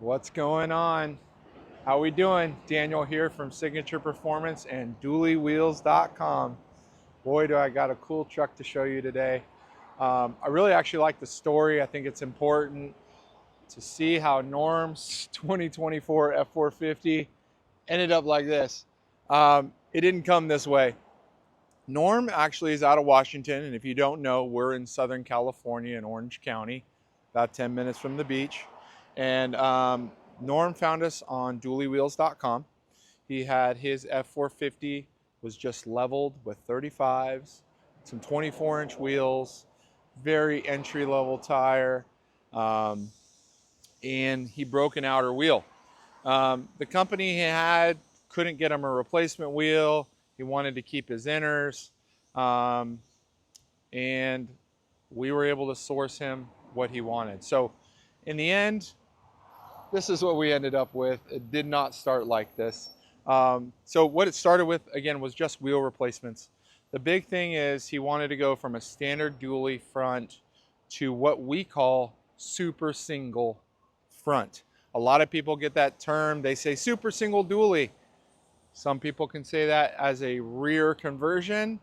What's going on? How we doing? Daniel here from Signature Performance and DuallyWheels.com. Boy, do I got a cool truck to show you today. I really actually like the story. I think it's important to see how Norm's 2024 F450 ended up like this. It didn't come this way. Norm actually is out of Washington, and if you don't know, we're in Southern California in Orange County, about 10 minutes from the beach. And Norm found us on DuallyWheels.com. He had his F450 was just leveled with 35s, some 24-inch wheels, very entry-level tire, and he broke an outer wheel. The company he had couldn't get him a replacement wheel. He wanted to keep his inners, and we were able to source him what he wanted. So in the end, this is what we ended up with. It did not start like this. So what it started with, again, was just wheel replacements. The big thing is he wanted to go from a standard dually front to what we call super single front. A lot of people get that term. They say super single dually. Some people can say that as a rear conversion.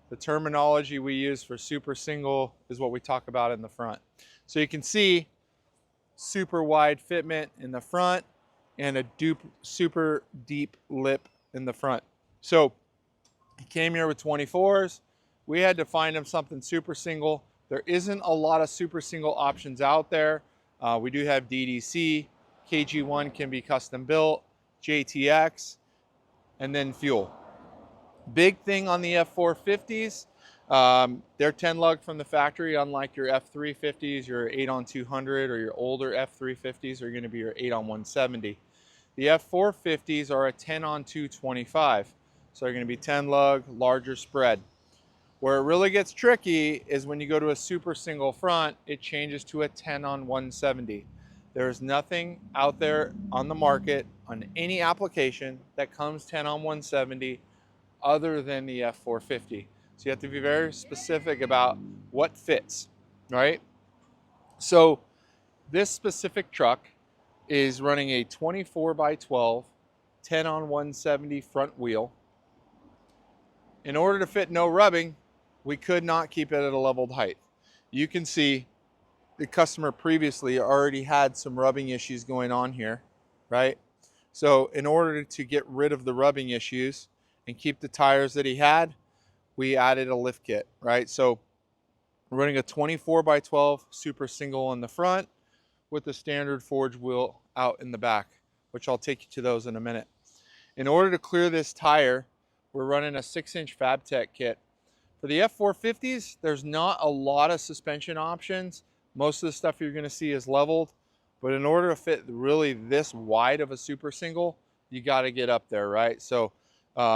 The terminology we use for super single is what we talk about in the front. So you can see super wide fitment in the front and a super deep lip in the front. So he came here with 24s. We had to find him something super single. There isn't a lot of super single options out there. We do have DDC, KG1 can be custom built, JTX, and then fuel. Big thing on the F450s, they're 10 lug from the factory, unlike your F350s, your 8 on 200, or your older F350s are going to be your 8 on 170. The F450s are a 10 on 225, so they're going to be 10 lug, larger spread. Where it really gets tricky is when you go to a super single front, it changes to a 10 on 170. There's nothing out there on the market on any application that comes 10 on 170 other than the F450. So you have to be very specific about what fits, right? So this specific truck is running a 24x12, 10 on 170 front wheel. In order to fit no rubbing, we could not keep it at a leveled height. You can see the customer previously already had some rubbing issues going on here, right? So in order to get rid of the rubbing issues and keep the tires that he had, we added a lift kit, right? So we're running a 24x12 super single in the front with the standard forged wheel out in the back, which I'll take you to those in a minute. In order to clear this tire, we're running a 6-inch Fabtech kit. For the F450s, there's not a lot of suspension options. Most of the stuff you're gonna see is leveled, but in order to fit really this wide of a super single, you gotta get up there, right? So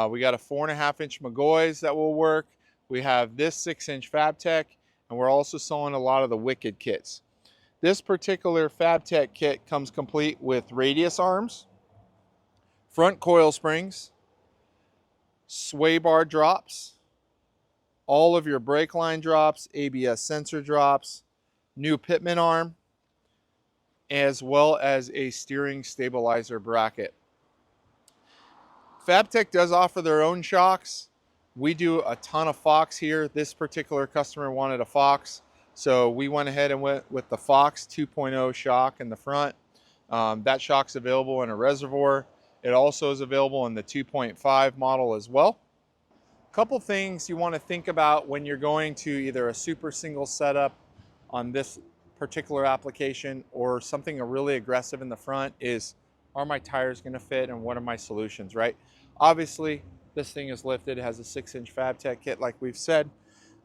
we got a 4.5-inch McGoy's that will work. We have this 6-inch Fabtech, and we're also selling a lot of the Wicked kits. This particular Fabtech kit comes complete with radius arms, front coil springs, sway bar drops, all of your brake line drops, ABS sensor drops, new pitman arm, as well as a steering stabilizer bracket. Fabtech does offer their own shocks. We do a ton of Fox here. This particular customer wanted a Fox, so we went ahead and went with the Fox 2.0 shock in the front. That shock's available in a reservoir. It also is available in the 2.5 model as well. A couple things you want to think about when you're going to either a super single setup on this particular application or something really aggressive in the front is, are my tires going to fit and what are my solutions, right? Obviously, this thing is lifted. It has a 6-inch Fabtech kit like we've said.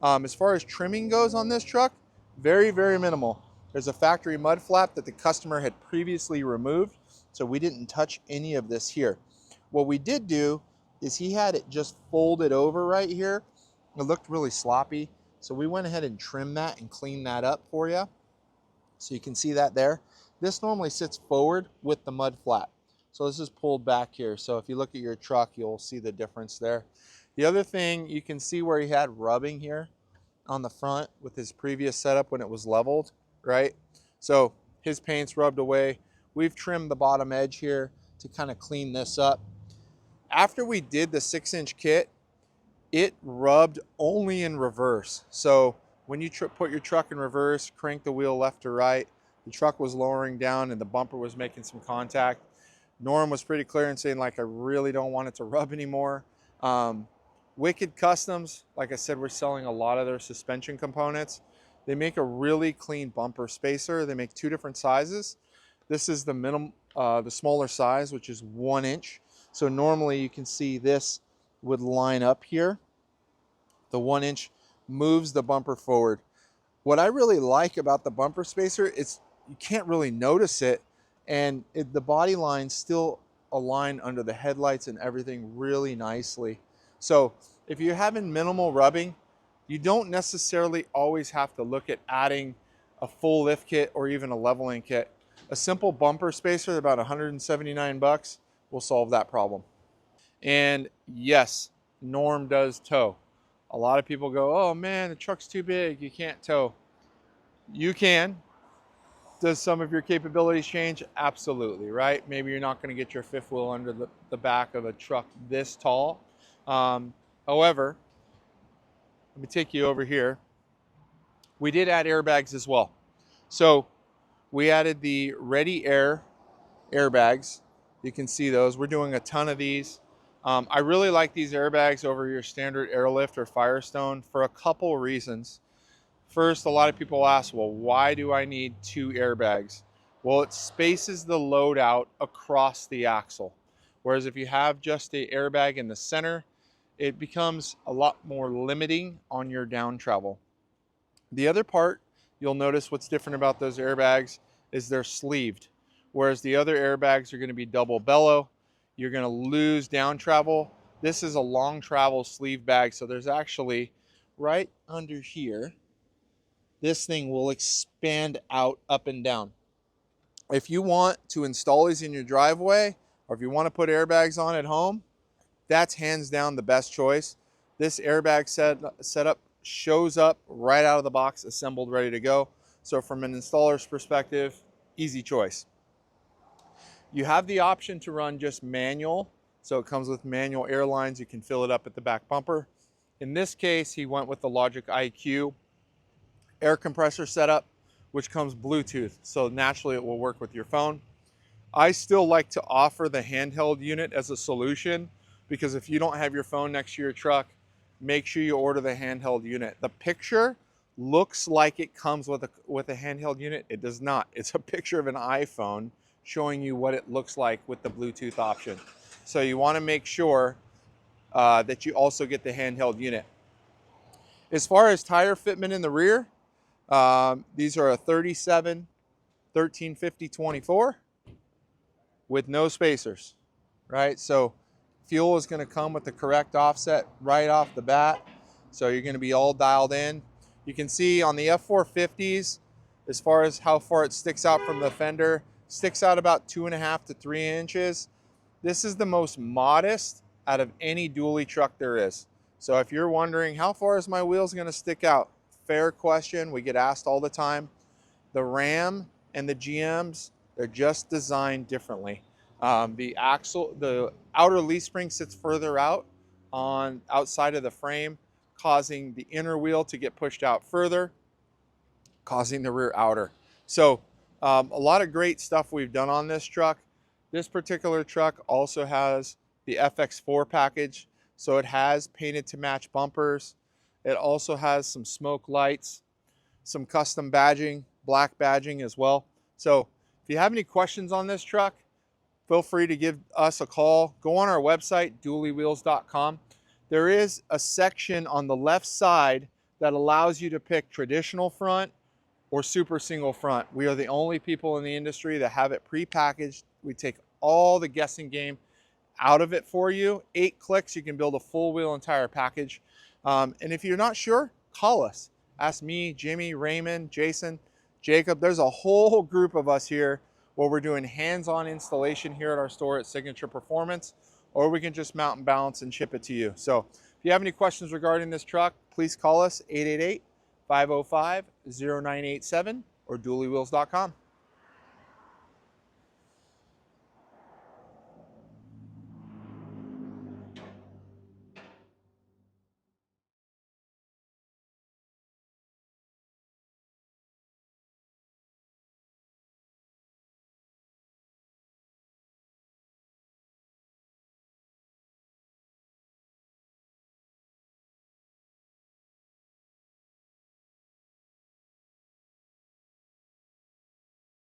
As far as trimming goes on this truck, very, very minimal. There's a factory mud flap that the customer had previously removed, so we didn't touch any of this here. What we did do is he had it just folded over right here. It looked really sloppy, so we went ahead and trimmed that and cleaned that up for you. So you can see that there. This normally sits forward with the mud flap. So this is pulled back here. So if you look at your truck, you'll see the difference there. The other thing, you can see where he had rubbing here on the front with his previous setup when it was leveled, right? So his paint's rubbed away. we've trimmed the bottom edge here to kind of clean this up. After we did the 6-inch kit, it rubbed only in reverse. So when you put your truck in reverse, crank the wheel left to right, the truck was lowering down and the bumper was making some contact. Norm was pretty clear in saying, like, I really don't want it to rub anymore. Wicked Customs, like I said, we're selling a lot of their suspension components. They make a really clean bumper spacer. They make 2 different sizes. This is the smaller size, which is 1 inch. So normally you can see this would line up here. The 1 inch moves the bumper forward. What I really like about the bumper spacer is you can't really notice it, and the body lines still align under the headlights and everything really nicely. So if you're having minimal rubbing, you don't necessarily always have to look at adding a full lift kit or even a leveling kit. A simple bumper spacer, about 179 bucks, will solve that problem. And yes, Norm does tow. A lot of people go, oh man, the truck's too big, you can't tow. You can. Does some of your capabilities change? Absolutely, right? Maybe you're not going to get your 5th wheel under the back of a truck this tall. However, let me take you over here. We did add airbags as well. So we added the Ready Air airbags. You can see those. We're doing a ton of these. I really like these airbags over your standard Airlift or Firestone for a couple reasons. First, a lot of people ask, well, why do I need 2 airbags? Well, it spaces the load out across the axle. Whereas if you have just the airbag in the center, it becomes a lot more limiting on your down travel. The other part, you'll notice what's different about those airbags is they're sleeved. Whereas the other airbags are going to be double bellow. You're going to lose down travel. This is a long travel sleeve bag, so there's actually right under here, this thing will expand out up and down. If you want to install these in your driveway, or if you want to put airbags on at home, that's hands down the best choice. This airbag setup shows up right out of the box, assembled, ready to go. So from an installer's perspective, easy choice. You have the option to run just manual. So it comes with manual air lines. You can fill it up at the back bumper. In this case, he went with the LogIQ air compressor setup, which comes Bluetooth. So naturally it will work with your phone. I still like to offer the handheld unit as a solution, because if you don't have your phone next to your truck, make sure you order the handheld unit. The picture looks like it comes with a handheld unit. It does not. It's a picture of an iPhone showing you what it looks like with the Bluetooth option. So you want to make sure that you also get the handheld unit. As far as tire fitment in the rear, these are a 37 1350/24 with no spacers, right? So fuel is going to come with the correct offset right off the bat. So you're going to be all dialed in. You can see on the F450s, as far as how far it sticks out from the fender, sticks out about 2.5 to 3 inches. This is the most modest out of any dually truck there is. So if you're wondering, how far is my wheels going to stick out? Fair question. We get asked all the time. The Ram and the GMs, they're just designed differently. The outer leaf spring sits further out on outside of the frame, causing the inner wheel to get pushed out further, causing the rear outer. So a lot of great stuff we've done on this truck. This particular truck also has the FX4 package. So it has painted to match bumpers. It also has some smoke lights, some custom badging, black badging as well. So if you have any questions on this truck, feel free to give us a call. Go on our website, duallywheels.com. There is a section on the left side that allows you to pick traditional front or super single front. We are the only people in the industry that have it pre-packaged. We take all the guessing game out of it for you. 8 clicks, you can build a full wheel and tire package. And if you're not sure, call us. Ask me, Jimmy, Raymond, Jason, Jacob. There's a whole group of us here where we're doing hands-on installation here at our store at Signature Performance, or we can just mount and balance and ship it to you. So if you have any questions regarding this truck, please call us 888-505-0987 or duallywheels.com.